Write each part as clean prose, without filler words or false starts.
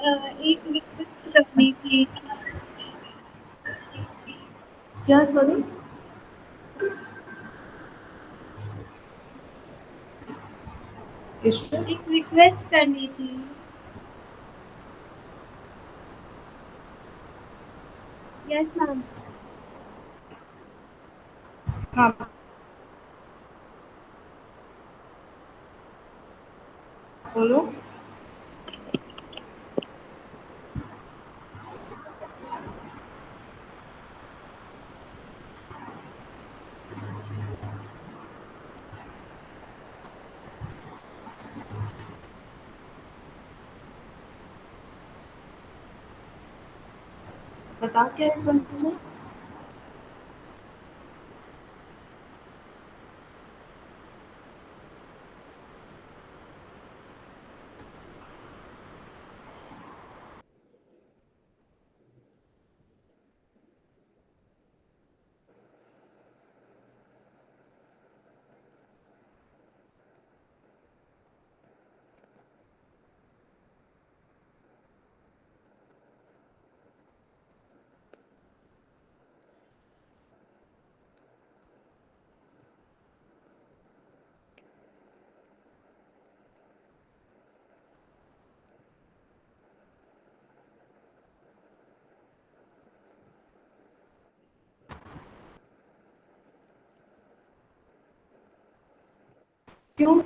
एक रिक्वेस्ट करनी थी। क्या सॉरी? ईश्वर? एक रिक्वेस्ट करनी थी। Yes ma'am. हाँ, बोलो। बता क्या रिक्वेस्ट है? क्यों?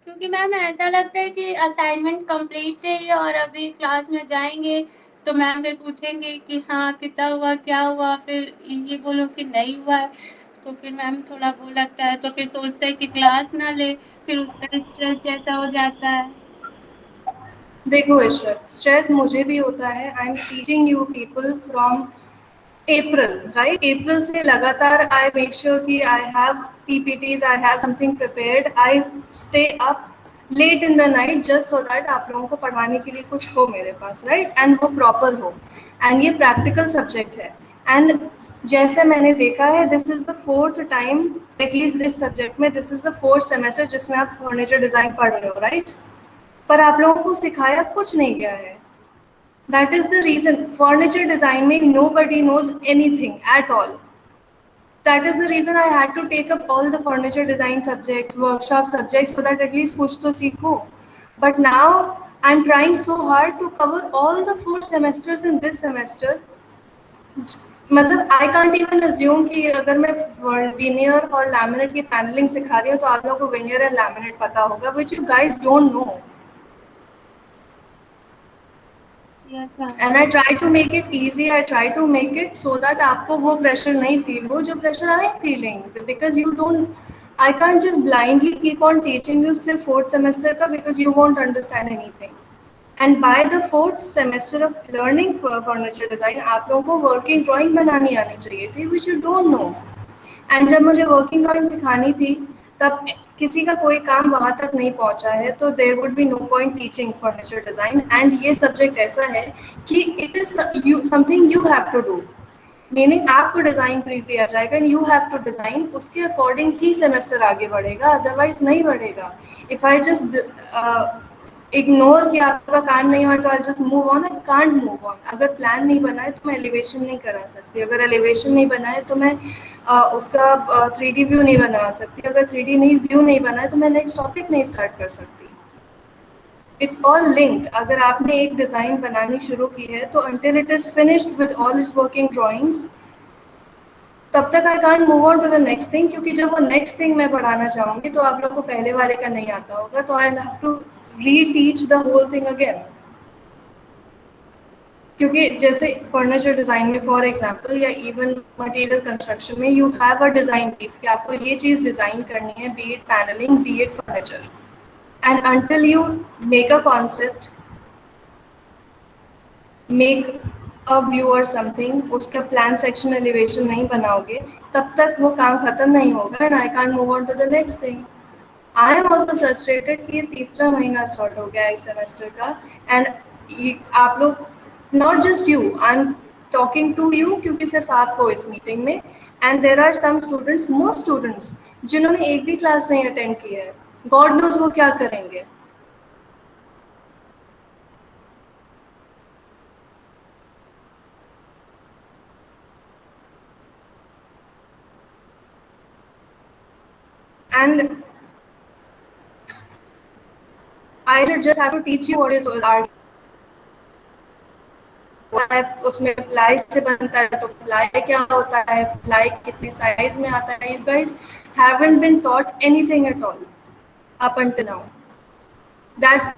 क्योंकि मैम ऐसा लगता है कि असाइनमेंट कंप्लीट नहीं है और अभी क्लास में जाएँगे, तो मैम फिर पूछेंगे कि हाँ, कितना हुआ, क्या हुआ? फिर ये बोलो कि नहीं हुआ है, तो फिर मैम थोड़ा वो लगता है, तो फिर सोचते हैं कि क्लास ना लें, फिर उसका स्ट्रेस जैसा हो जाता है। देखो ईश्वर, स्ट्रेस मुझे भी होता है। I am teaching you people from April, right? April से लगातार आई मेक श्योर कि I have PPTs, I have something prepared, I stay up late in the night just so that आप लोगों को पढ़ाने के लिए कुछ हो मेरे पास, राइट? एंड वो प्रॉपर हो। एंड ये प्रैक्टिकल सब्जेक्ट है। एंड जैसे मैंने देखा है, this is the fourth time at least this subject में, this is the fourth semester जिसमें आप फर्नीचर डिजाइन पढ़ रहे हो, राइट? पर आप लोगों को सिखाया कुछ नहीं गया है। That is the reason furniture design में nobody knows anything at all. That is the reason I had to take up all the furniture design subjects, workshop subjects, so that at least कुछ तो सीखो। But now I'm trying so hard to cover all the 4 semesters in this semester. मतलब I can't even assume कि अगर मैं veneer और laminate की panelling सिखा रही हूँ तो आप लोगों को विनियर एंड लैमिनेट पता होगा, which you guys don't know. Yes, ma'am. And I try to make it easy, I try to make it so that आपको वो प्रेशर नहीं फील हो जो pressure I am feeling, because you don't, I can't just blindly keep on teaching you सिर्फ 4th semester का, because you won't understand anything. And by the 4th semester of learning furniture design आप लोगों को working drawing बनानी आनी चाहिए थी, which you don't no. And जब मुझे वर्किंग ड्राइंग सिखानी थी तब किसी का कोई काम वहाँ तक नहीं पहुँचा है, तो there would be no point teaching furniture design. And ये सब्जेक्ट ऐसा है कि it is something you have to do, meaning आपको डिज़ाइन ब्रीफ दिया जाएगा and you have to design, उसके अकॉर्डिंग ही सेमेस्टर आगे बढ़ेगा, अदरवाइज नहीं बढ़ेगा. इफ़ आई जस्ट इग्नोर कि आपका काम नहीं हुआ तो I just move on, I can't move on. अगर प्लान नहीं बना है तो मैं एलिवेशन नहीं करा सकती, अगर एलिवेशन नहीं बना है तो मैं उसका 3D व्यू नहीं बना सकती, अगर 3D व्यू नहीं बना है तो मैं नेक्स्ट टॉपिक नहीं स्टार्ट कर सकती. It's all linked. अगर आपने एक डिज़ाइन बनानी शुरू की है तो until it is finished with all its working drawings, तब तक I can't move on to the next thing, क्योंकि जब वो नेक्स्ट थिंग मैं पढ़ाना चाहूँगी तो आप लोग को पहले वाले का नहीं आता होगा, तो I have to reteach the whole thing again. क्योंकि जैसे फर्नीचर डिज़ाइन में फॉर एग्जांपल या इवन मटेरियल कंस्ट्रक्शन में you have a design brief कि आपको ये चीज़ डिज़ाइन करनी है, be it panelling, be it furniture. And until you make a concept, make a view और समथिंग, उसका प्लान सेक्शन एलिवेशन नहीं बनाओगे तब तक वो काम खत्म नहीं होगा and I can't move on to the next thing. I am also frustrated कि ये तीसरा महीना स्टार्ट हो गया इस सेमेस्टर का. एंड आप लोग, not just you, I am talking to you क्योंकि सिर्फ आप हो इस मीटिंग में, and there are some students, most students जिन्होंने एक भी क्लास नहीं अटेंड की है. गॉड नोज वो क्या करेंगे. And I should just have to teach you what is art. उसमें प्लाई से बनता है तो प्लाई क्या होता है, प्लाई कितनी साइज में आता है. You guys haven't been taught anything at all up until now. That's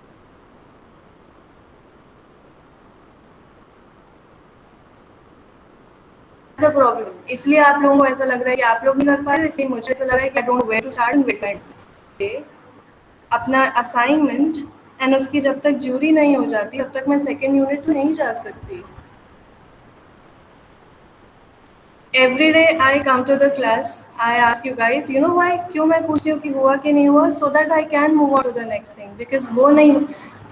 the problem. इसलिए आप लोगों को ऐसा लग रहा है कि आप लोग नहीं कर पा रहे, इसलिए मुझे ऐसा लग रहा है कि I don't where to start and wait अपना असाइनमेंट, एंड उसकी जब तक ज्यूरी नहीं हो जाती तब तक मैं सेकेंड यूनिट में नहीं जा सकती. Every day I come to the class, I ask you guys, you know why, क्यों मैं पूछती हूँ कि हुआ कि नहीं हुआ, so that I can move on to the next thing. Because वो नहीं,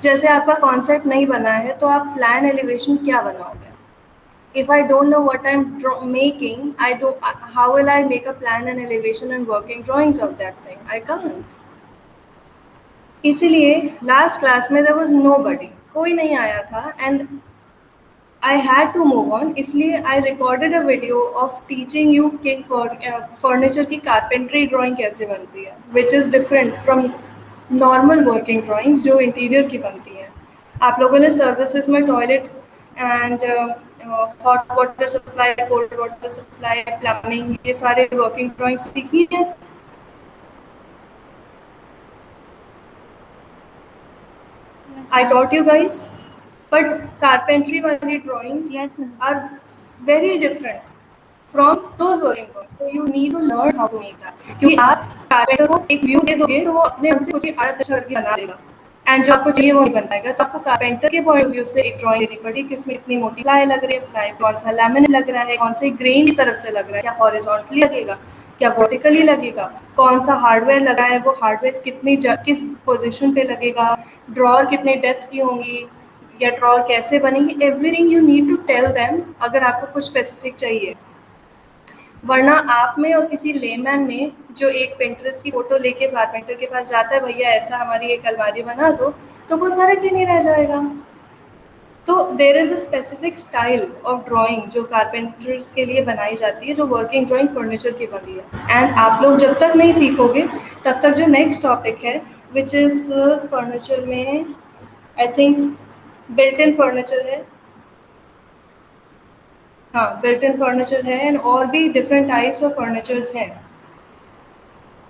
जैसे आपका कॉन्सेप्ट नहीं बना है तो आप प्लान एलिवेशन क्या बनाओगे. If I don't know what I'm making, how will I make a plan and elevation and working drawings of that thing? I can't. इसीलिए लास्ट क्लास में there was nobody, कोई नहीं आया था, and I had to move on. इसलिए I recorded a video of teaching you कि furniture की carpentry drawing कैसे बनती है, which is different from normal working drawings जो interior की बनती हैं. आप लोगों ने services में toilet and hot water supply, cold water supply, plumbing, ये सारे working drawings सीखी है. Yes, I ma'am. taught you guys, but carpentry वाली drawings Yes, ma'am. are very different from those working drawings. So you need to learn how to make that. क्योंकि आप carpenter को एक view दे दोगे तो वो अपने मन से कुछ आधा अच्छा करके बना देगा, एंड जो आपको चाहिए वो नहीं बन पाएगा. तो आपको कारपेंटर के पॉइंट ऑफ व्यू से एक ड्राइंग देनी पड़ेगी कि उसमें कितनी मोटी प्लाई लग रही है, प्लाई कौन सा लैमिनेट लग रहा है, कौन से ग्रेन की तरफ से लग रहा है, क्या हॉरिजॉन्टली लगेगा, क्या वर्टिकली लगेगा, कौन सा हार्डवेयर लगा है, वो हार्डवेयर किस पोजीशन पे लगेगा, ड्रॉर कितनी डेप्थ की होंगी या ड्रॉर कैसे बनेगी. Everything you need to tell them अगर आपको कुछ स्पेसिफिक चाहिए. वरना आप में और किसी लेमैन में जो एक पिंटरेस्ट की फोटो लेके कारपेंटर के पास जाता है, भैया ऐसा हमारी एक अलमारी बना दो, तो कोई फर्क ही नहीं रह जाएगा. तो there is a specific style of drawing जो कारपेंटर्स के लिए बनाई जाती है, जो वर्किंग ड्राइंग फर्नीचर की बनती है. एंड आप लोग जब तक नहीं सीखोगे तब तक जो नेक्स्ट टॉपिक है विच इज़ फर्नीचर में I think built in furniture है। हाँ, बिल्ट इन फर्नीचर है एंड और भी डिफरेंट टाइप्स ऑफ फर्नीचर्स हैं।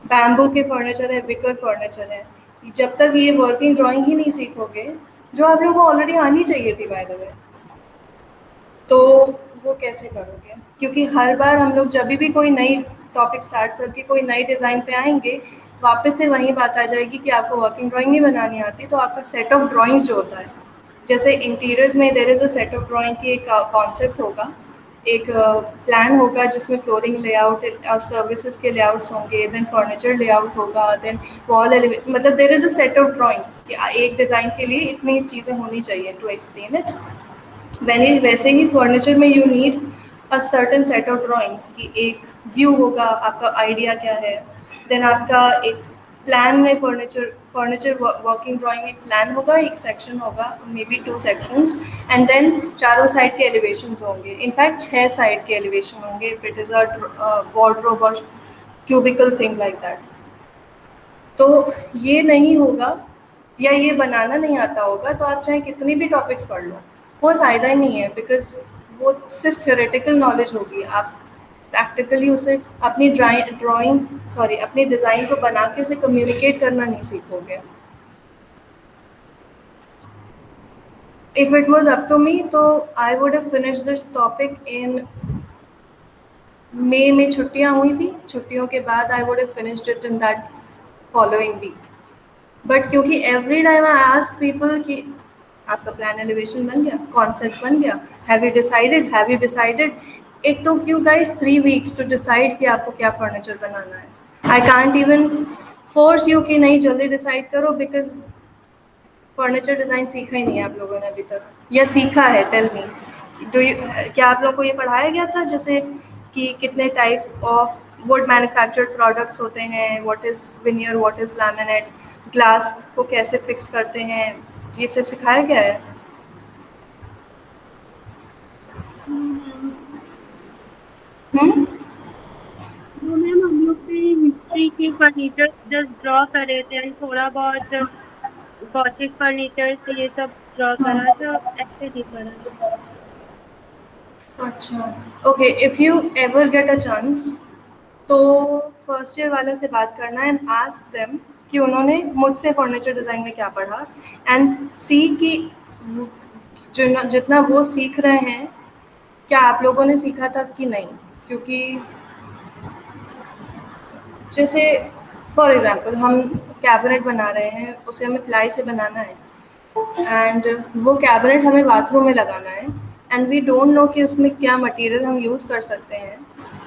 बैम्बू के फर्नीचर है, विकर फर्नीचर है। जब तक ये वर्किंग ड्राइंग ही नहीं सीखोगे, जो आप लोगों को ऑलरेडी आनी चाहिए थी बाय द वे, तो वो कैसे करोगे? क्योंकि हर बार हम लोग जब भी कोई नई टॉपिक स्टार्ट करके कोई नई डिज़ाइन पे आएँगे, वापस से वही बात आ जाएगी कि आपको वर्किंग ड्राइंग नहीं बनानी आती, तो आपका सेट ऑफ ड्राइंग्स जो होता है, जैसे इंटीरियर्स में there is a set of drawing की एक कॉन्सेप्ट होगा, एक प्लान होगा जिसमें फ्लोरिंग लेआउट और सर्विसेज के लेआउट्स होंगे, देन फर्नीचर लेआउट होगा, देन वॉल एलिवे मतलब there is a set of drawings कि एक डिज़ाइन के लिए इतनी चीज़ें होनी चाहिए टू एक्सप्लेन इट। वैसे ही फर्नीचर में you need a certain set of drawings की एक व्यू होगा, आपका आइडिया क्या है, देन आपका एक प्लान में फर्नीचर फर्नीचर वर्किंग ड्राइंग एक प्लान होगा, एक सेक्शन होगा, maybe 2 sections and then चारों साइड के एलिवेशंस होंगे, इनफैक्ट 6 साइड के एलिवेशन होंगे if it is a wardrobe और क्यूबिकल थिंग लाइक दैट। तो ये नहीं होगा या ये बनाना नहीं आता होगा तो आप चाहे कितनी भी टॉपिक्स पढ़ लो, कोई फ़ायदा ही नहीं है, बिकॉज़ वो सिर्फ थ्योरेटिकल नॉलेज होगी। आप प्रैक्टिकली उसे अपनी ड्राइंग सॉरी अपनी डिज़ाइन को बना के उसे कम्युनिकेट करना नहीं सीखोगे। If it was up to me तो I would have finished this topic in May में छुट्टियाँ हुई थी, छुट्टियों के बाद I would have finished it in that following week. But क्योंकि every time I ask people कि आपका प्लान एलिवेशन बन गया, कॉन्सेप्ट बन गया, have you decided, it took you guys 3 weeks to decide कि आपको क्या फर्नीचर बनाना है। I can't even force you कि नहीं जल्दी डिसाइड करो, बिकॉज फर्नीचर डिज़ाइन सीखा ही नहीं है आप लोगों ने अभी तक, या सीखा है? टेल मी, डू यू क्या आप लोगों को ये पढ़ाया गया था जैसे कि कितने type of would manufactured products होते हैं, what is veneer, what is laminate, glass को कैसे फिक्स करते हैं, ये सब सिखाया गया है? मैम। हुँ? वो मैम हम लोग पे हिस्ट्री के फर्नीचर जस्ट ड्रॉ करे थे एंड थोड़ा बहुत गॉथिक फर्नीचर से ये सब ड्रॉ हाँ। करा था, ऐसे नहीं करा है। अच्छा, okay, if you ever get a chance तो फर्स्ट ईयर वाले से बात करना एंड आस्क देम कि उन्होंने मुझसे फर्नीचर डिज़ाइन में क्या पढ़ा, एंड सी कि जितना वो सीख रहे हैं क्या आप लोगों ने सीखा था कि नहीं। क्योंकि जैसे फॉर एग्जांपल हम कैबिनेट बना रहे हैं, उसे हमें प्लाई से बनाना है एंड वो कैबिनेट हमें बाथरूम में लगाना है एंड वी डोंट नो कि उसमें क्या मटेरियल हम यूज़ कर सकते हैं,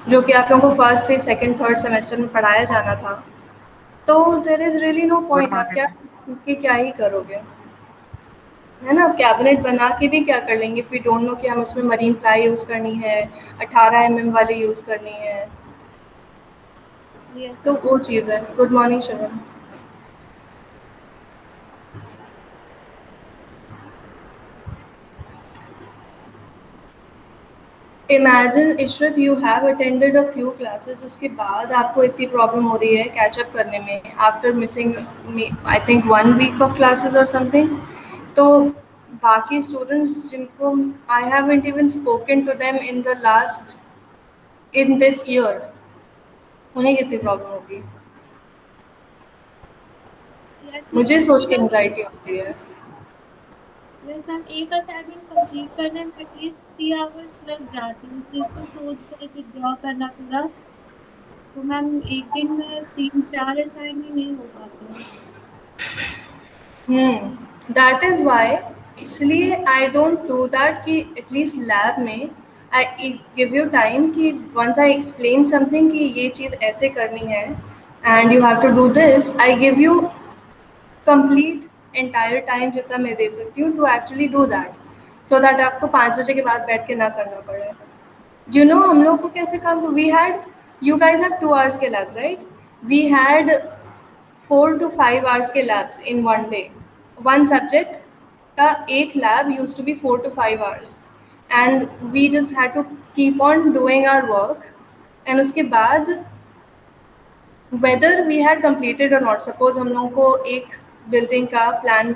जो कि आप लोगों को फर्स्ट से सेकंड थर्ड सेमेस्टर में पढ़ाया जाना था। तो there is really no good point, आप क्या मॉर्निंग। सीख के क्या ही करोगे, है ना? आप कैबिनेट बना के भी क्या कर लेंगे इफ़ वी डोंट नो कि हम उसमें मरीन प्लाई यूज़ करनी है, 18 वाली यूज़ करनी है। यस तो मैम। वो चीज़ है। गुड मॉर्निंग शरण। Imagine Ishrat you have attended a few classes, उसके बाद आपको इतनी प्रॉब्लम हो रही है कैचअप करने में after missing I think 1 week of classes और समथिंग। तो बाकी स्टूडेंट्स जिनको I haven't even spoken to them in the last in this year, उन्हें कितनी प्रॉब्लम होगी, यस मुझे मैम, सोच के मतलब एंग्जाइटी होती है। यस मैम, एक असाइनमेंट कंप्लीट करने में एटलीस्ट 3 आवर्स लग जाते हैं, सिर्फ तो सोच कर फिर ड्रॉ करना पूरा। तो मैम एक दिन में 3-4 असाइनमेंट नहीं हो पाते हैं। दैट इज़ वाई, इसलिए आई डोंट डू दैट कि एटलीस्ट लैब में आई गिव यू टाइम कि वंस आई एक्सप्लेन समथिंग कि ये चीज़ ऐसे करनी है and you have to do this, I give you complete entire time जितना मैं दे सकती हूँ to actually do that, so that आपको 5 बजे के बाद बैठ के ना करना पड़े। यू नो हम लोग को कैसे काम, we had, you guys have 2 hours के labs right, we had 4 to 5 hours के लैब्स in one day, one subject का एक lab use to be 4 to 5 hours and we just had to keep on doing our work and उसके बाद whether we had completed और not, suppose हम लोगों को एक बिल्डिंग का plan,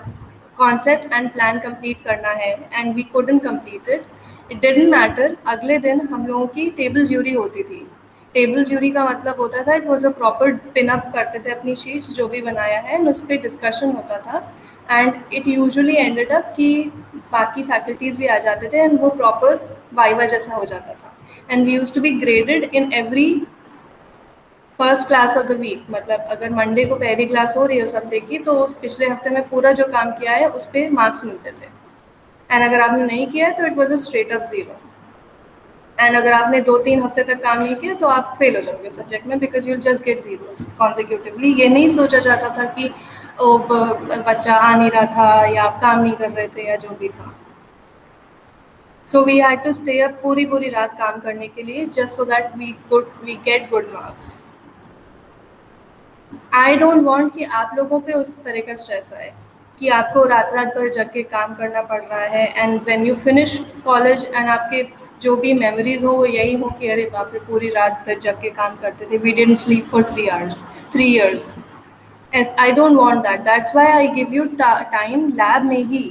concept and plan complete करना है and we couldn't complete it, it didn't matter, अगले दिन हम लोगों की टेबल ज्यूरी होती थी। टेबल ज्यूरी का मतलब होता था, it was a proper pin up करते थे अपनी शीट्स जो भी बनाया है एंड उस पर डिस्कशन होता था and it usually ended up कि बाकी फैकल्टीज़ भी आ जाते थे एंड वो प्रॉपर वाइवा जैसा हो जाता था and we used to be graded in every first class of the week. मतलब अगर मंडे को पहली क्लास हो रही है उस हफ्ते की, तो उस पिछले हफ्ते में पूरा जो काम किया है उस पर मार्क्स मिलते थे एंड अगर आपने नहीं किया है तो it was a straight up zero and अगर आपने 2-3 हफ्ते तक काम नहीं किया तो आप फेल हो जाओगे सब्जेक्ट में, because you'll just get zeros consecutively. ये नहीं सोचा जाता था कि ओ बच्चा आ नहीं रहा था या आप काम नहीं कर रहे थे या जो भी था। So we had to stay up पूरी पूरी रात काम करने के लिए just so that we get good marks. I don't want कि आप लोगों पे उस तरह का स्ट्रेस आए कि आपको रात रात भर जग के काम करना पड़ रहा है and when you finish college and आपके जो भी मेमोरीज हो वो यही हो कि अरे बाप रे पूरी रात तक जग के काम करते थे, we didn't sleep for 3 hours 3 years। Yes, I don't want that. That's why I give you time lab में ही,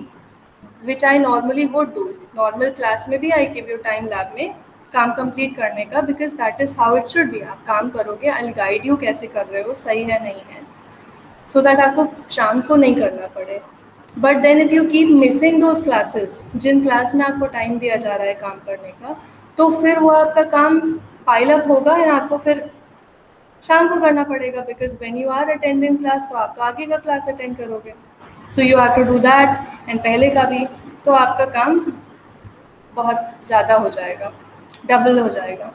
which I normally would do. Normal class में भी I give you time lab में काम कंप्लीट करने का, because that is how it should be। आप काम करोगे, I'll guide you कैसे कर रहे हो, सही है नहीं है, so that आपको शाम को नहीं करना पड़े। But then if you keep missing those classes जिन क्लास में आपको टाइम दिया जा रहा है काम करने का, तो फिर वो आपका काम पाइल अप होगा एंड आपको फिर शाम को करना पड़ेगा, because when you are attending class तो आप तो आगे का क्लास अटेंड करोगे, so you have to do that and पहले का भी, तो आपका काम बहुत ज़्यादा हो जाएगा, डबल हो जाएगा।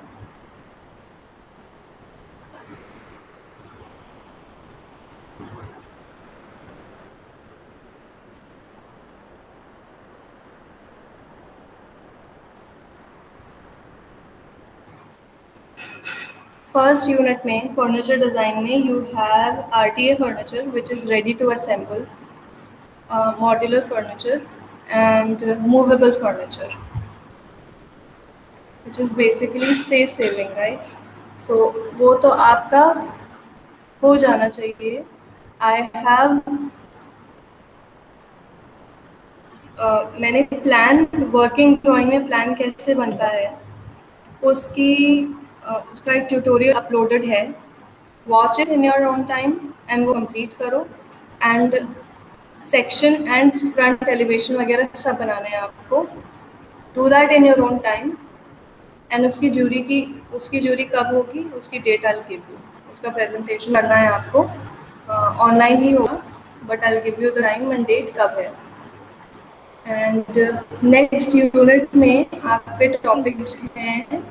फर्स्ट यूनिट में फर्नीचर डिज़ाइन में you have RTA furniture which is ready to assemble, modular furniture and movable furniture, which is basically space saving, right? So वो तो आपका हो जाना चाहिए। I have मैंने प्लान, वर्किंग ड्राइंग में प्लान कैसे बनता है उसकी उसका एक ट्यूटोरियल अपलोडेड है, watch it in your own time and वो कंप्लीट करो and section and front elevation वगैरह सब बनाने हैं आपको, do that in your own time and उसकी ज्यूरी कब होगी उसकी डेट आई गिव यू, उसका प्रेजेंटेशन करना है आपको, ऑनलाइन ही होगा but I give you the time and date कब है। एंड नेक्स्ट यूनिट में आपके टॉपिक्स हैं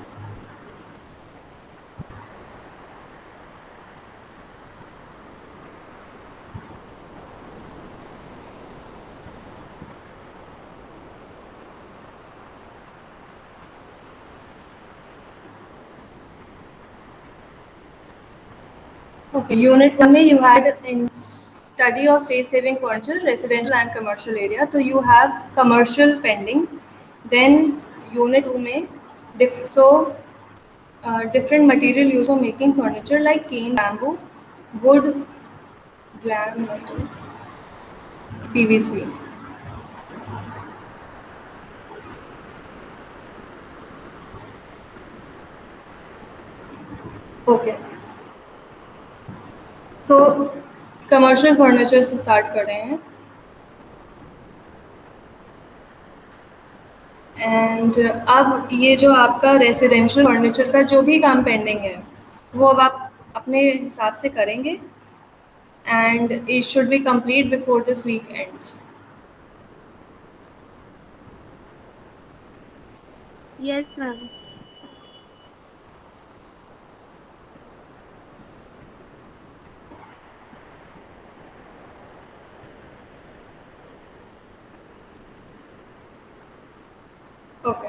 okay, unit 1 में you had in study of space saving furniture residential and commercial area, तो you have commercial pending। then unit 2 में different material used for making furniture like cane, bamboo, wood, glam metal, PVC। Okay, तो commercial furniture से start कर रहे हैं and अब ये जो आपका रेसिडेंशियल फर्नीचर का जो भी काम पेंडिंग है वो अब आप अपने हिसाब से करेंगे and it should be complete before this week ends. Yes ma'am. Okay,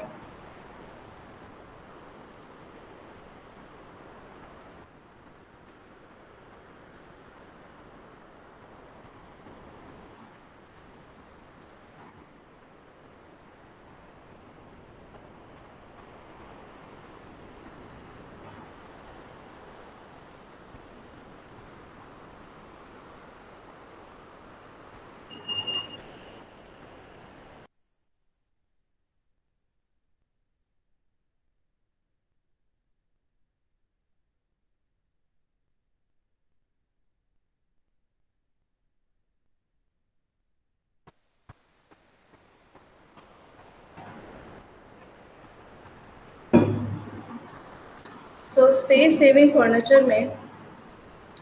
so space saving furniture में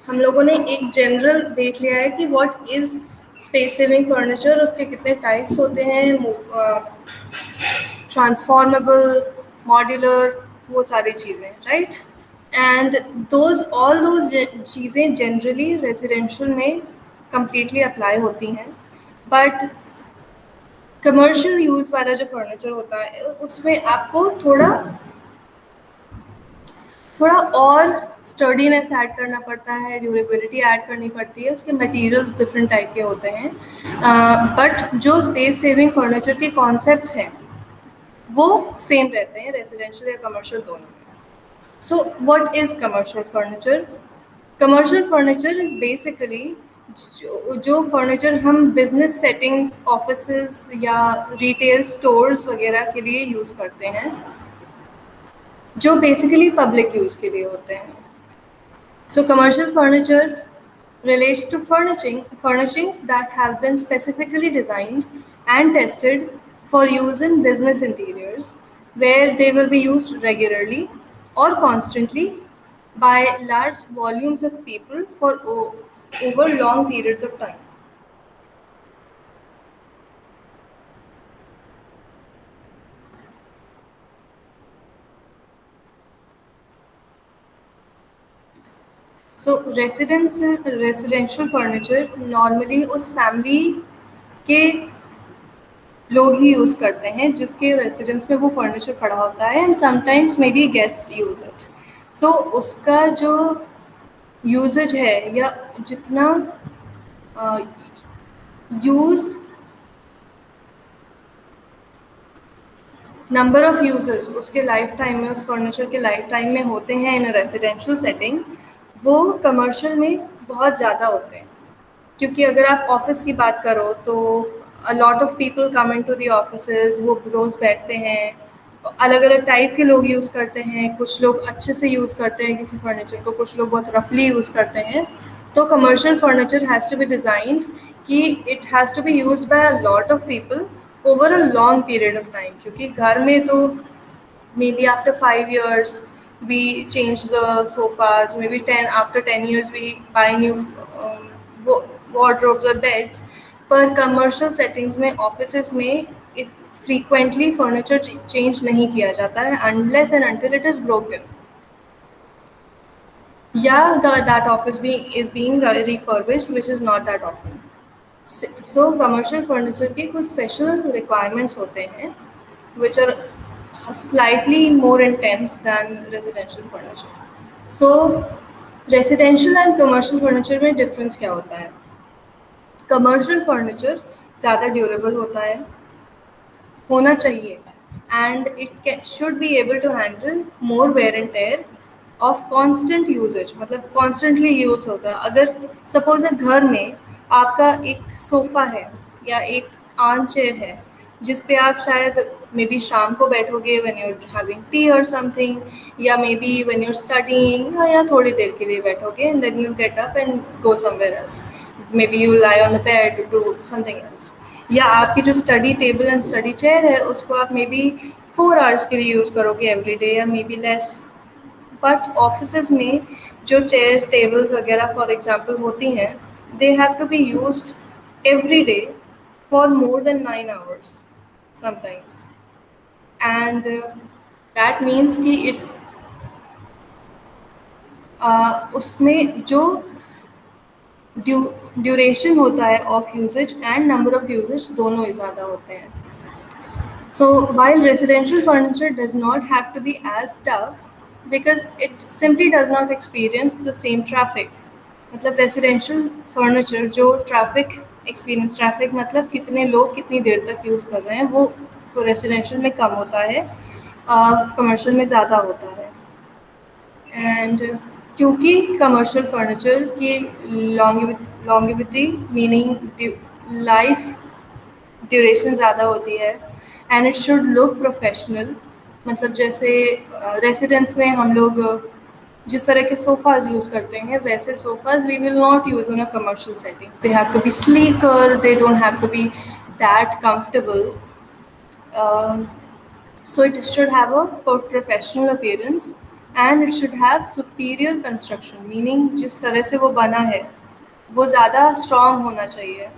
हम लोगों ने एक जनरल देख लिया है कि what is space saving furniture, उसके कितने टाइप्स होते हैं, ट्रांसफॉर्मेबल, मॉड्यूलर, वो सारी चीज़ें, राइट। एंड दोज चीज़ें जनरली रेजिडेंशियल में कम्प्लीटली अप्लाई होती हैं, बट कमर्शियल यूज़ वाला जो फर्नीचर होता है उसमें आपको थोड़ा और स्टर्डीनेस ऐड करना पड़ता है, ड्यूरेबिलिटी ऐड करनी पड़ती है, उसके मटेरियल्स डिफरेंट टाइप के होते हैं, बट जो स्पेस सेविंग फर्नीचर के कॉन्सेप्ट्स हैं वो सेम रहते हैं रेजिडेंशियल या कमर्शियल दोनों में। So what is commercial furniture? Commercial furniture is basically जो फर्नीचर हम बिजनेस सेटिंग्स, ऑफिसेज या रिटेल स्टोर्स वगैरह के लिए यूज़ करते हैं, जो बेसिकली पब्लिक यूज़ के लिए होते हैं। So commercial furniture relates to furnishings that have been specifically designed and tested for use in business interiors, where they will be used regularly or constantly by large volumes of people for over long periods of time. So residential furniture normally उस family के लोग ही use करते हैं जिसके residence में वो furniture पड़ा होता है, and sometimes may be guests use it. So उसका जो यूजेज है या जितना यूज़ नंबर ऑफ़ यूजर्स उसके लाइफ टाइम में, उस फर्नीचर के लाइफ टाइम में होते हैं इन अ रेसिडेंशियल सेटिंग, वो कमर्शियल में बहुत ज़्यादा होते हैं। क्योंकि अगर आप ऑफिस की बात करो तो a lot of people come in to the offices, वो रोज़ बैठते हैं, अलग अलग टाइप के लोग यूज़ करते हैं, कुछ लोग अच्छे से यूज़ करते हैं किसी फर्नीचर को, कुछ लोग बहुत रफली यूज़ करते हैं। तो commercial furniture has to be designed कि it has to be use by a lot of people over a long period of time, क्योंकि घर में तो maybe after 5 years we change the sofas, maybe 10 years we buy new wardrobes or beds, पर commercial settings में, offices में frequently furniture change नहीं किया जाता है unless and until it is broken, yeah, that office is being refurbished, which is not that often. So commercial furniture के कुछ special requirements होते हैं which are slightly more intense than residential furniture. So residential and commercial furniture में difference क्या होता है? Commercial furniture ज़्यादा durable होता है, होना चाहिए, and it should be able to handle more wear and tear of constant usage, मतलब constantly use होगा। अगर suppose घर में आपका एक सोफ़ा है या एक आर्म चेयर है जिस पे आप शायद मे बी शाम को बैठोगे when you're having tea or something, या may be when you're studying, या थोड़ी देर के लिए बैठोगे and then you get up and go somewhere else, maybe you lie on the bed to do something else, या आपकी जो study table and study chair है उसको आप मे बी 4 आवर्स के लिए यूज़ करोगे एवरी डे या maybe less. But offices में जो चेयर्स टेबल्स वगैरह फॉर एग्जांपल होती हैं, they have to be used every day for more than 9 hours sometimes, and that means कि उसमें जो ड्यूरेशन होता है of usages and number of usages दोनों ही ज़्यादा होते हैं। So while residential furniture does not have to be as tough because it simply does not experience the same traffic. मतलब रेसिडेंशियल फर्नीचर जो ट्रैफिक मतलब कितने लोग कितनी देर तक यूज़ कर रहे हैं, वो रेसिडेंशियल में कम होता है, कमर्शियल में ज़्यादा होता है। एंड क्योंकि कमर्शियल फर्नीचर की लॉन्गिविटी मीनिंग लाइफ ड्यूरेशन ज़्यादा होती है, and it should look professional, मतलब जैसे रेसिडेंस में हम लोग जिस तरह के सोफ़ाज़ यूज़ करते हैं वैसे sofas we will not use in a commercial settings, they have to be sleeker, they don't have to be that comfortable, so it should have a professional appearance and it should have superior construction, meaning जिस तरह से वो बना है वो ज़्यादा strong होना चाहिए।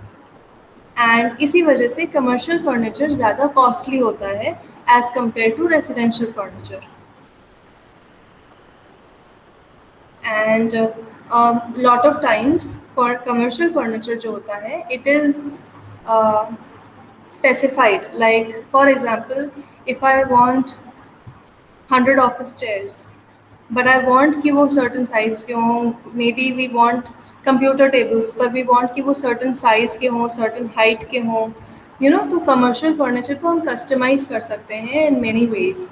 एंड इसी वजह से कमर्शियल फर्नीचर ज़्यादा कॉस्टली होता है as compare to residential furniture. And lot of times for commercial furniture जो होता है it is specified, like for example if I want 100 office chairs but I want कि वो certain size के हों, maybe we want computer tables पर we want कि वो certain size के हों, certain height के हों, you know, तो commercial furniture को हम customize कर सकते हैं in many ways,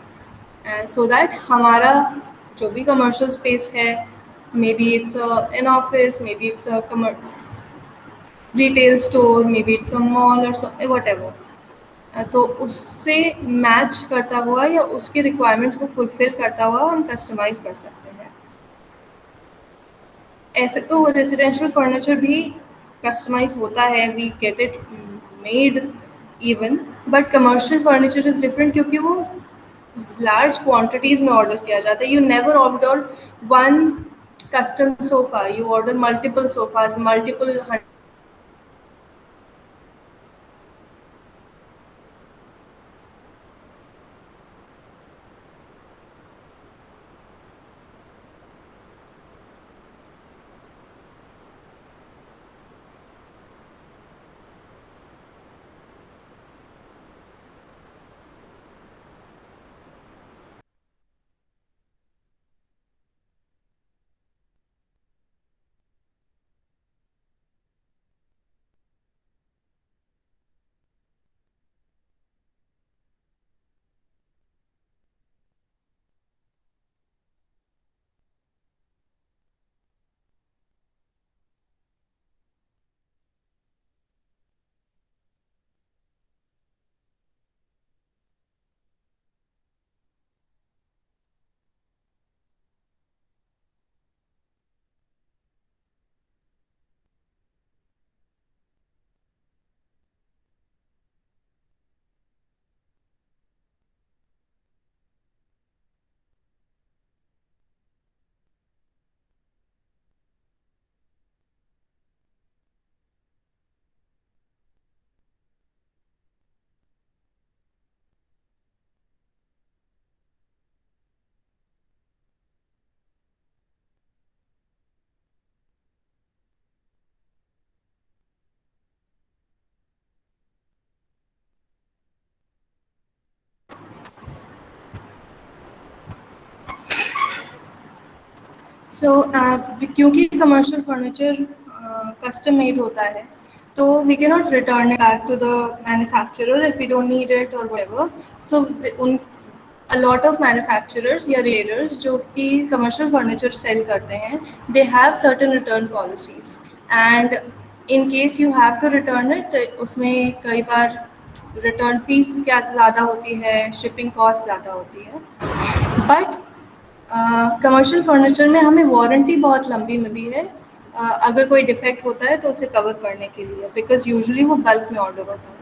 so that हमारा जो भी commercial space है, maybe it's an office, maybe it's a retail store, maybe it's a mall or so, whatever, तो उससे मैच करता हुआ या उसके रिक्वायरमेंट्स को फुलफ़िल करता हुआ हम कस्टमाइज़ कर सकते हैं। ऐसे तो रेज़िडेंशियल फर्नीचर भी कस्टमाइज़ होता है, we get it made even, but commercial furniture is different क्योंकि वो लार्ज क्वांटिटीज़ में ऑर्डर किया जाता है। You never order one custom sofa, you order multiple sofas, multiple. So क्योंकि कमर्शियल फर्नीचर कस्टम मेड होता है तो we can not return it back to the manufacturer if we don't need it और whatever. So उन a lot of manufacturers या retailers जो कि commercial furniture sale करते हैं, they have certain return policies, and in case you have to return it तो उसमें कई बार रिटर्न फीस क्या ज़्यादा होती है, शिपिंग कॉस्ट ज़्यादा होती है। बट कमर्शियल फर्नीचर में हमें वारंटी बहुत लंबी मिली है, अगर कोई डिफेक्ट होता है तो उसे कवर करने के लिए, बिकॉज यूजुअली वो बल्क में ऑर्डर होता है।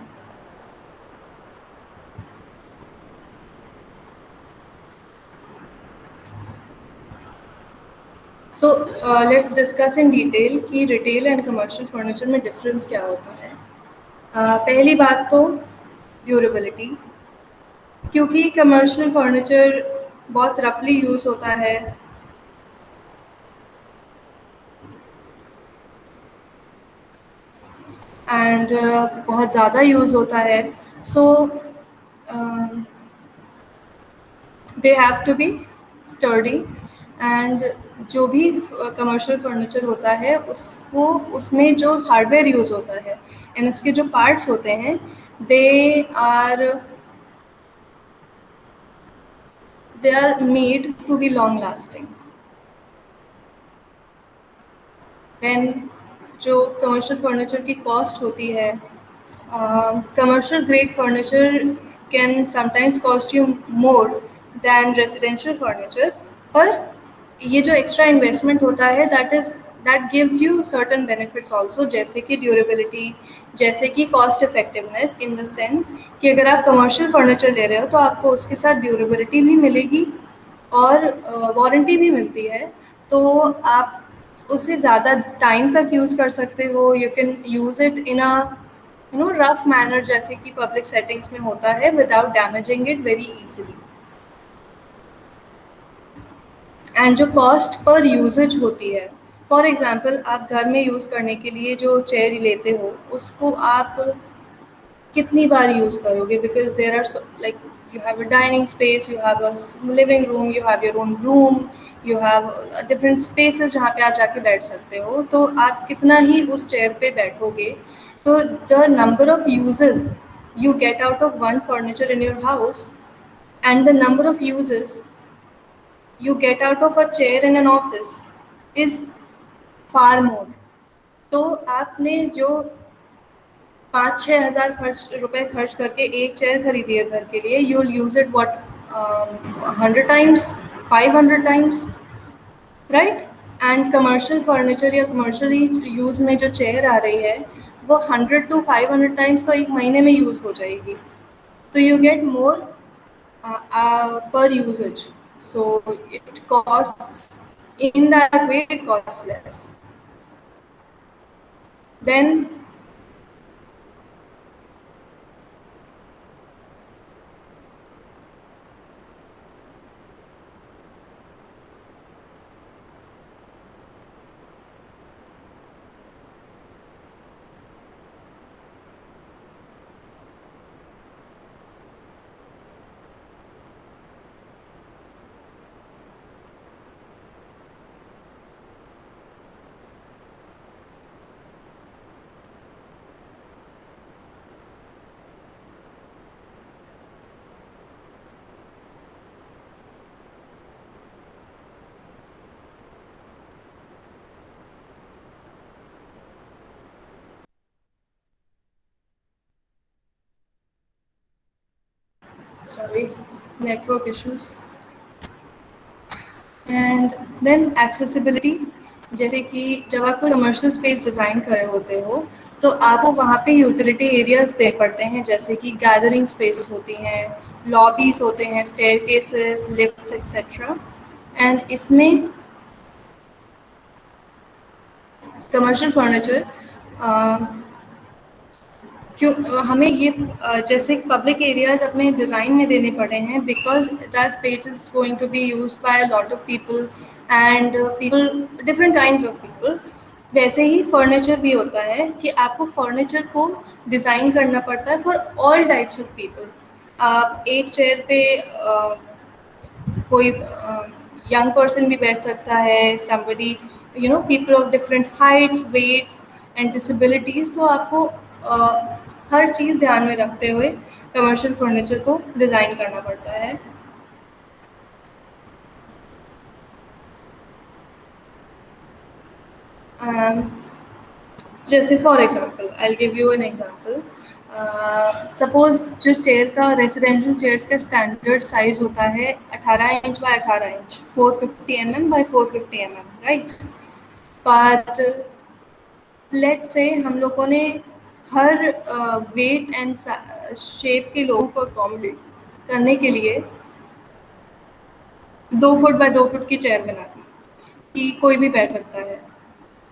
So let's discuss in detail कि रिटेल एंड कमर्शियल फर्नीचर में डिफरेंस क्या होता है। पहली बात तो ड्यूरेबिलिटी, क्योंकि कमर्शियल फर्नीचर बहुत रफली यूज़ होता है, एंड बहुत ज़्यादा यूज़ होता है, so they have to be sturdy, and जो भी कमर्शियल फर्नीचर होता है उसको उसमें जो हार्डवेयर यूज़ होता है एंड उसके जो पार्ट्स होते हैं they are made to be long lasting. Then जो कमर्शियल फर्नीचर की कॉस्ट होती है, commercial grade furniture can sometimes cost you more than residential furniture, पर ये जो एक्स्ट्रा इन्वेस्टमेंट होता है that gives you certain benefits also, जैसे कि ड्यूरेबिलिटी, जैसे कि cost effectiveness, in the sense कि अगर आप कमर्शियल फर्नीचर ले रहे हो तो आपको उसके साथ ड्यूरेबिलिटी भी मिलेगी, और वारंटी भी मिलती है, तो आप उसे ज़्यादा टाइम तक यूज़ कर सकते हो। You can use it in a rough manner, जैसे कि पब्लिक सेटिंग्स में होता है, without damaging it very easily. And जो कॉस्ट पर यूजेज होती है, फॉर एग्जांपल आप घर में यूज़ करने के लिए जो चेयर लेते हो, उसको आप कितनी बार यूज़ करोगे, because there are like you have a dining space, you have a living room, you have your own room, you have different spaces जहाँ पे आप जाके बैठ सकते हो। तो आप कितना ही उस चेयर पे बैठोगे, तो the number of uses you get out of one furniture in your house and the number of uses you get out of a chair in an office is far more। तो आपने जो 5-6 हज़ार रुपए खर्च करके एक चेयर खरीदी है घर के लिए, you will use it what 100 times, 500 times, right. And commercial furniture या कमर्शियली यूज में जो चेयर आ रही है, वो 100 to 500 टाइम्स तो एक महीने में यूज हो जाएगी। तो you get more per usage, so it costs, in that way it costs less. Then sorry, network issues। And then accessibility, जैसे कि जब आप कोई कमर्शियल स्पेस डिज़ाइन कर रहे होते हो, तो आपको वहाँ पे यूटिलिटी एरियाज दे पड़ते हैं, जैसे कि गैदरिंग स्पेस होती हैं, लॉबीज होते हैं, स्टेयरकेसेस, लिफ्ट्स एक्सेट्रा। एंड इसमें कमर्शियल फर्नीचर क्यों हमें ये जैसे पब्लिक एरियाज अपने डिज़ाइन में देने पड़े हैं, because the space is going to be use by lot of people and people, different kinds of people. वैसे ही फर्नीचर भी होता है कि आपको फर्नीचर को डिज़ाइन करना पड़ता है for all types of people. आप एक चेयर पे कोई यंग पर्सन भी बैठ सकता है, somebody people of different heights, weights and disabilities। तो आपको हर चीज़ ध्यान में रखते हुए कमर्शियल फर्नीचर को डिज़ाइन करना पड़ता है। जैसे for example, I will give you an example. Suppose जो चेयर का, रेजिडेंशियल चेयर्स का स्टैंडर्ड साइज होता है 18 inch by 18 inch, 450 mm by 450 mm, right. But let's say हम लोगों ने हर वेट एंड शेप के लोगों को अकोमोडेट करने के लिए 2 फुट बाय 2 फुट की चेयर बना दी कि कोई भी बैठ सकता है,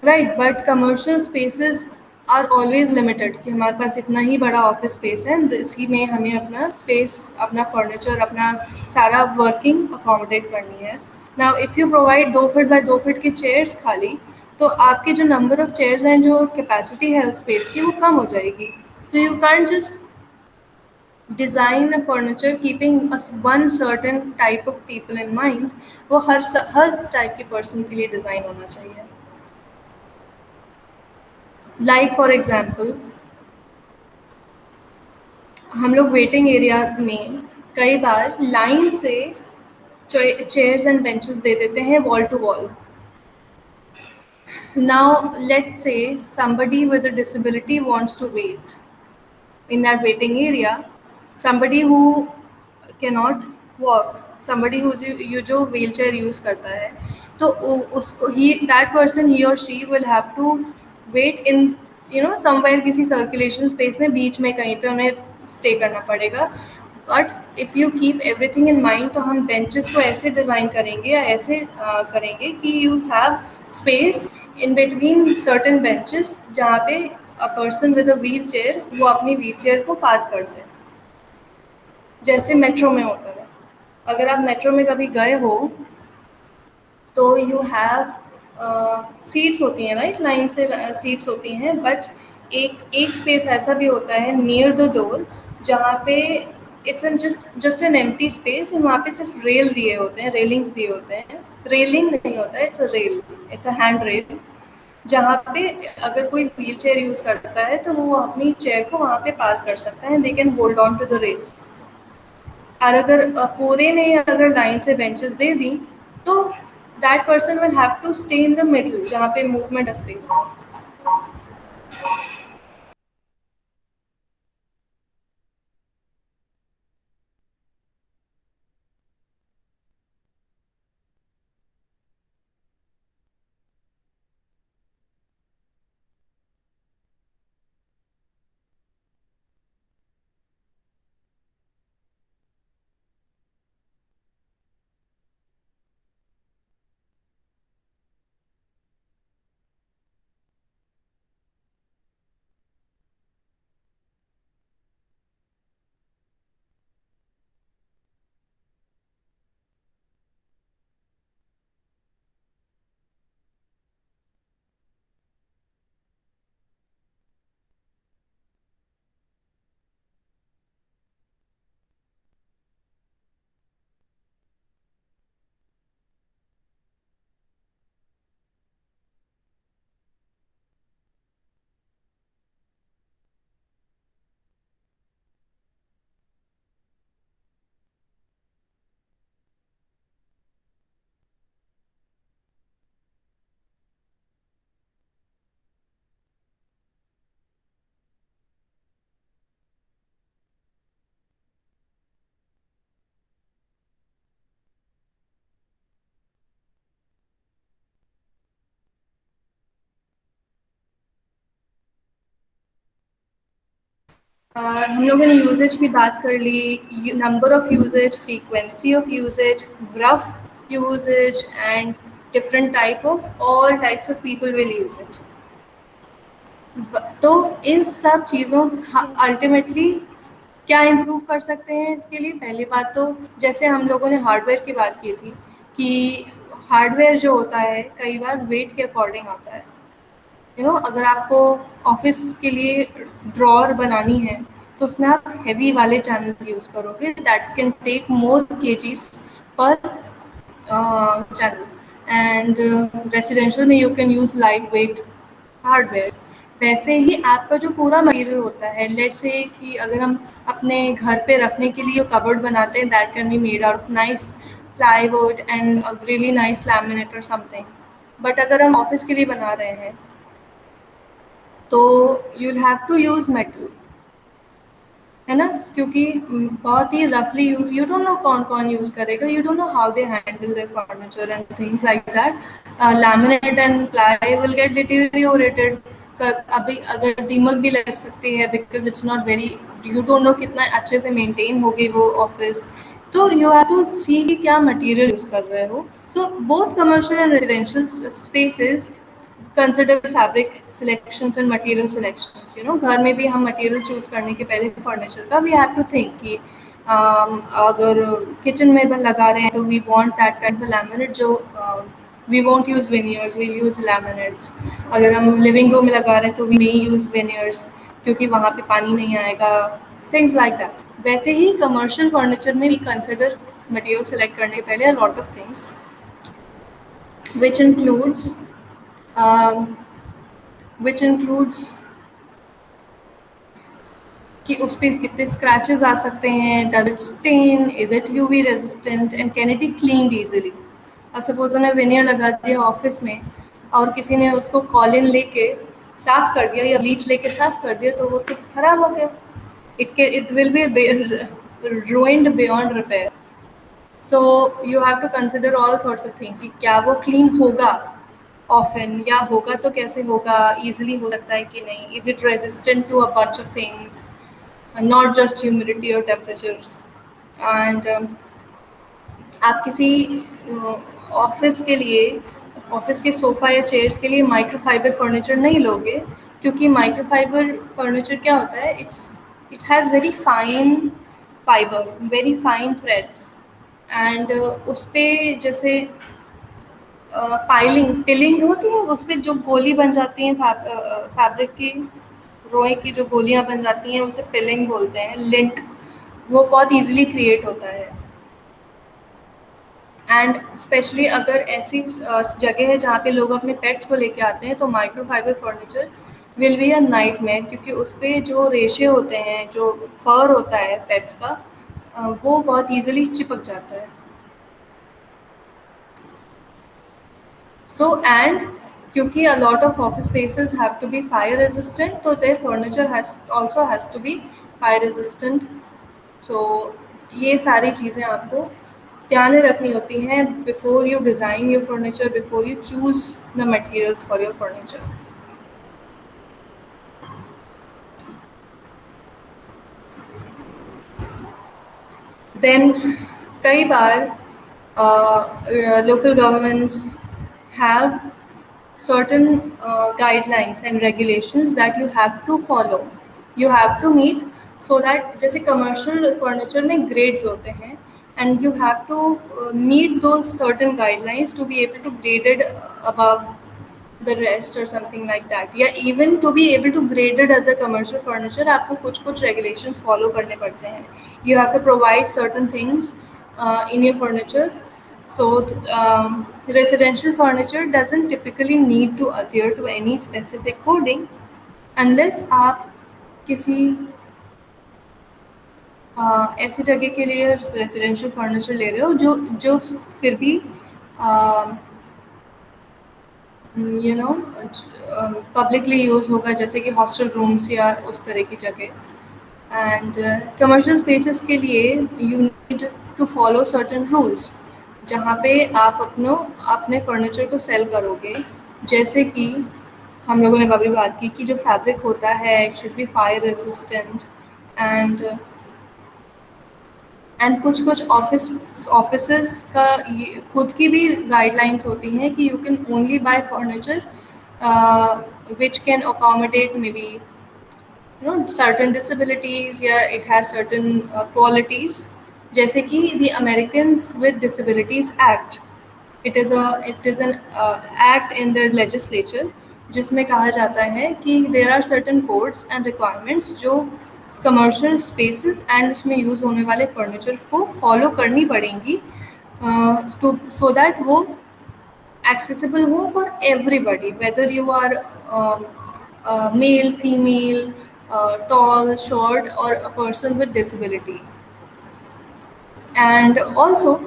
right. But commercial spaces are always limited, कि हमारे पास इतना ही बड़ा ऑफिस स्पेस है, इसी में हमें अपना स्पेस, अपना फर्नीचर, अपना सारा वर्किंग अकोमोडेट करनी है। Now if you provide 2 foot by 2 foot की चेयर्स खाली, तो आपके जो नंबर ऑफ चेयर्स हैं, जो कैपेसिटी है उस स्पेस की, वो कम हो जाएगी। तो you can just design a furniture keeping one certain type of people in mind। वो हर टाइप के पर्सन के लिए डिज़ाइन होना चाहिए। लाइक फॉर एग्जाम्पल, हम लोग वेटिंग एरिया में कई बार लाइन से चेयर्स एंड बेंचेस दे देते हैं wall to wall. Now let's say somebody with a disability wants to wait in that waiting area, somebody who cannot walk, somebody who's you जो wheelchair use करता है, तो उसको that person, he or she will have to wait in somewhere, किसी circulation space में, बीच में कहीं पे उन्हें stay करना पड़ेगा। But if you keep everything in mind, तो हम बेंचेस को ऐसे डिज़ाइन करेंगे या ऐसे करेंगे कि you have space in between certain benches, जहाँ पे a person with a wheel chair वो अपनी व्हील चेयर को पार्क कर दे, जैसे मेट्रो में होता है। अगर आप मेट्रो में कभी गए हो तो यू हैव सीट्स होती हैं, राइट, लाइन से सीट्स होती हैं, बट एक एक स्पेस ऐसा भी होता है नियर द डोर, जहाँ पे it's an just just an empty space, and वहाँ पे सिर्फ रेल दिए होते हैं, रेलिंग्स दिए होते हैं, रेलिंग नहीं होता है, it's a rail, it's a hand rail, जहाँ पे अगर कोई व्हील चेयर यूज़ करता है तो वो अपनी चेयर को वहाँ पे पार्क कर सकता है, they can hold on to the rail. और अगर पूरे में अगर लाइन से बेंचेस दे दी, तो that person will have to stay in the middle, जहाँ पे मूवमेंट स्पेस है। हम लोगों ने यूजेज की बात कर ली, number of usages, frequency of usages, rough usages, and different type of, all types of people will use it. तो इन सब चीज़ों अल्टीमेटली क्या इम्प्रूव कर सकते हैं इसके लिए? पहली बात तो जैसे हम लोगों ने हार्डवेयर की बात की थी कि हार्डवेयर जो होता है कई बार वेट के अकॉर्डिंग आता है। अगर आपको ऑफिस के लिए ड्रॉअर बनानी है तो उसमें आप हैवी वाले चैनल यूज़ करोगे, that can take more KGs पर चैनल, एंड रेसिडेंशियल में you can use light weight hardware. वैसे ही आपका जो पूरा मटेरियल होता है, लेट्स से कि अगर हम अपने घर पे रखने के लिए जो कबर्ड बनाते हैं, that can be made out of nice plywood and really nice laminate और समथिंग, बट अगर हम ऑफिस के लिए बना रहे हैं तो you will have to use metal, है ना, क्योंकि बहुत ही रफली यूज, यू डोंट नो कौन कौन यूज़ करेगा, you don't know how they handle their furniture and things like that. Laminate and ply will get deteriorated, अभी अगर दीमक भी लग सकती है because it's not very, you don't know कितना अच्छे से मेंटेन होगी वो ऑफिस, तो यू हैव टू सी कि क्या मटेरियल यूज़ कर रहे हो। So both commercial and residential spaces consider fabric selections and material selections. घर में भी हम मटेरियल चूज़ करने के पहले फर्नीचर का वी हैव टू थिंक कि अगर किचन में लगा रहे हैं तो we want that kind of laminate, जो we won't use veneers, we'll use laminates. अगर हम लिविंग रूम में लगा रहे हैं तो वी मे यूज़ वेनियर्स, क्योंकि वहाँ पे पानी नहीं आएगा, थिंग्स लाइक दैट। वैसे ही कमर्शियल फर्नीचर में भी कंसिडर मटेरियल सेलेक्ट करने के पहले अ lot of things which includes um, which includes कि उस पर कितने स्क्रैचेस आ सकते हैं, does it stain, is it UV resistant, and can it be cleaned easily. अब सपोज उन्होंने विनियर लगा दिया ऑफिस में और किसी ने उसको कॉलिन लेके साफ कर दिया या ब्लीच लेके साफ कर दिया तो वो तो खराब हो गया, it will be ruined beyond repair. So you have to consider all sorts of things, क्या वो क्लीन होगा ऑफन, या होगा तो कैसे होगा, ईजिली हो सकता है कि नहीं, is it resistant to a bunch of things, not just humidity और टेम्परेचर्स। एंड आप किसी ऑफिस के लिए, ऑफिस के सोफ़ा या चेयर्स के लिए माइक्रोफाइबर फर्नीचर नहीं लोगे, क्योंकि माइक्रोफाइबर फर्नीचर क्या होता है, it has very fine fibre, very fine threads, and उस पर जैसे पाइलिंग पिलिंग होती है, उस पर जो गोली बन जाती हैं फैब्रिक की, रोए की जो गोलियां बन जाती हैं उसे पिलिंग बोलते हैं, लिंट, वो बहुत इजीली क्रिएट होता है। एंड स्पेशली अगर ऐसी जगह है जहाँ पे लोग अपने पेट्स को लेके आते हैं, तो microfibre furniture will be a nightmare, क्योंकि उस पर जो रेशे होते हैं, जो फर होता है पेट्स का, वो बहुत इजीली चिपक जाता है। सो एंड क्योंकि a lot of office spaces have to be fire resistant, तो their furniture has to be fire resistant. So ये सारी चीज़ें आपको ध्यान में रखनी होती हैं before you design your furniture, before you choose the materials for your furniture. Then कई बार local governments have certain guidelines and regulations that you have to follow, you have to meet, so that जैसे commercial furniture में grades होते हैं, and you have to meet those certain guidelines to be able to grade it above the rest or something like that, या even to be able to grade it as a commercial furniture आपको कुछ कुछ regulations follow करने पड़ते हैं, you have to provide certain things in your furniture. So residential furniture doesn't typically need to adhere to any specific coding unless आप किसी ऐसी जगह के लिए रेजिडेंशियल फर्नीचर ले रहे हो जो जो फिर भी यू नो पब्लिकली यूज़ होगा, जैसे कि हॉस्टल रूम्स या उस तरह की जगह। एंड कमर्शियल स्पेसेस के लिए you need to follow certain rules, जहाँ पे आप अपने फर्नीचर को सेल करोगे, जैसे कि हम लोगों ने अभी बात की कि जो फैब्रिक होता है it should B fire resistant, and कुछ कुछ ऑफिसेस का ये खुद की भी गाइडलाइंस होती हैं कि you can only by furniture which can accommodate may be certain disabilities, या it has certain qualities, जैसे कि the Americans with Disabilities Act, it is an act in their legislature जिसमें कहा जाता है कि there are certain codes and requirements जो commercial spaces and उसमें यूज़ होने वाले फर्नीचर को फॉलो करनी पड़ेंगी, सो दैट वो accessible हो for everybody, whether you are male, female, tall, short, or a person with disability. And also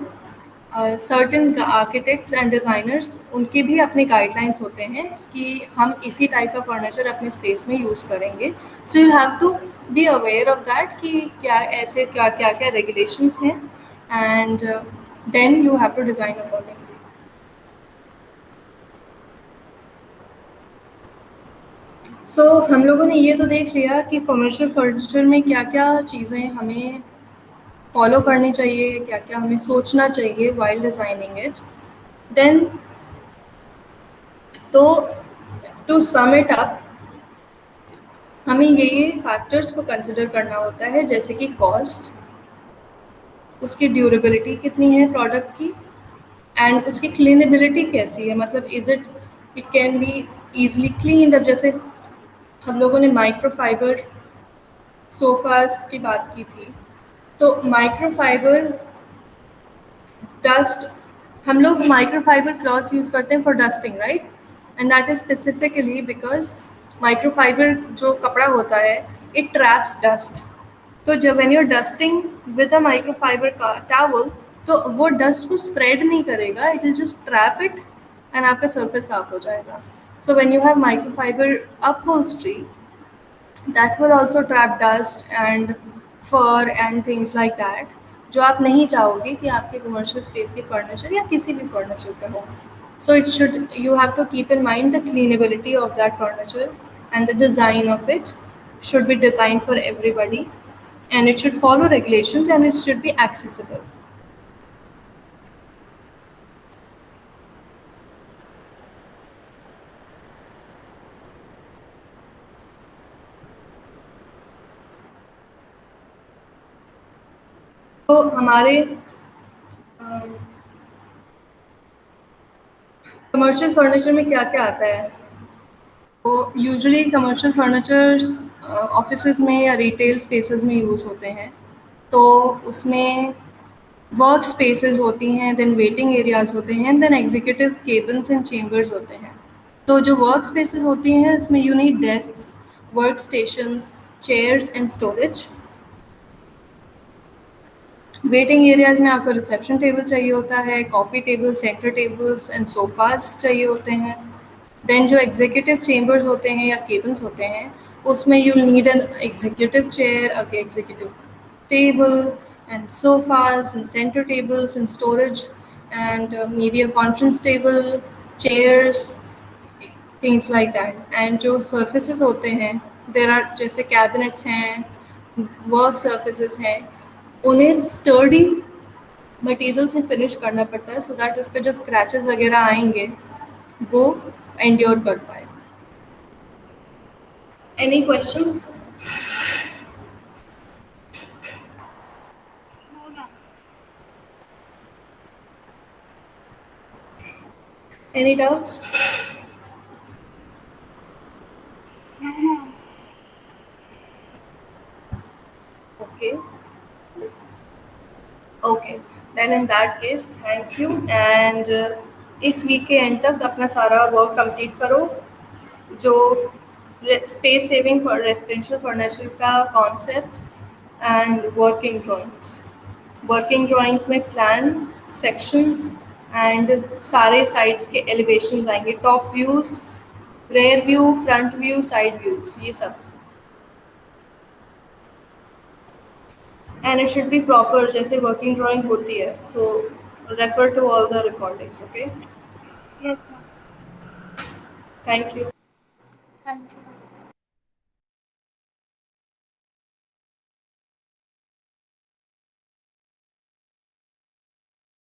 certain architects and designers, उनके भी अपने guidelines होते हैं कि हम इसी टाइप का फर्नीचर अपने स्पेस में यूज़ करेंगे, so you have to be aware of that कि क्या ऐसे क्या क्या रेगुलेशंस हैं, and then you have to design accordingly. So हम लोगों ने ये तो देख लिया कि कमर्शियल फर्नीचर में क्या क्या चीज़ें हमें फॉलो करनी चाहिए, क्या क्या हमें सोचना चाहिए वाइल डिज़ाइनिंग इट। देन तो टू सम इट अप, हमें ये फैक्टर्स को कंसिडर करना होता है, जैसे कि कॉस्ट, उसकी ड्यूरेबिलिटी कितनी है प्रोडक्ट की, एंड उसकी क्लीनेबिलिटी कैसी है, मतलब it can be easily cleaned. अब जैसे हम लोगों ने माइक्रोफाइबर सोफ़ाज की बात की थी, तो माइक्रोफाइबर डस्ट, हम लोग माइक्रोफाइबर क्लॉथ्स यूज़ करते हैं for dusting, right, and that is specifically because microfiber जो कपड़ा होता है इट ट्रैप्स डस्ट। तो जब when you are dusting with a microfiber का टॉवल, तो वो डस्ट को स्प्रेड नहीं करेगा, it will just trap it and आपका सरफेस साफ हो जाएगा। So when you have microfiber upholstery, that will also trap dust and fur and things like that, जो आप नहीं चाहोगे कि आपके कमर्शियल स्पेस के फर्नीचर या किसी भी फर्नीचर पे हो। So it should, you have to keep in mind the cleanability of that furniture and the design of it should be design for everybody. and it should follow regulations and it should be accessible. तो हमारे commercial furniture में क्या क्या आता है? तो usually commercial furnitures offices में या रिटेल स्पेसेस में यूज़ होते हैं, तो उसमें वर्क स्पेसेस होती हैं, देन वेटिंग एरियाज होते हैं, then executive cabins and chambers होते हैं। तो जो वर्क स्पेसेस होती हैं इसमें you need desk, work stations, chairs and storage. Waiting areas में आपको रिसेप्शन टेबल चाहिए होता है, coffee table, centre tables and sofas चाहिए होते हैं। देन जो एग्जीक्यूटिव चेम्बर्स होते हैं या केबिन्स होते हैं, उसमें you need an executive chair, executive table and sofas and center tables and storage and maybe a conference table, chairs, things like that. And जो surfaces होते हैं, there are जैसे cabinets हैं, work surfaces हैं, उन्हें sturdy मटेरियल से finish करना पड़ता है, सो दैट उस पर जो स्क्रैचेस वगैरह आएंगे वो एंड्योर कर पाए। Any questions? Any doubts? Okay okay, then in that case thank you. And इस वीक के एंड तक अपना सारा वर्क कंप्लीट करो, जो space saving for residential furniture का कॉन्सेप्ट एंड वर्किंग ड्राइंग्स में प्लान, सेक्शंस एंड सारे साइड्स के एलिवेशंस आएंगे, top views, rear view, front view, side views, ये सब। And it should be proper जैसे वर्किंग ड्राइंग होती है, so refer to all the recordings. Okay, Yes, ma'am. Thank you. Thank you.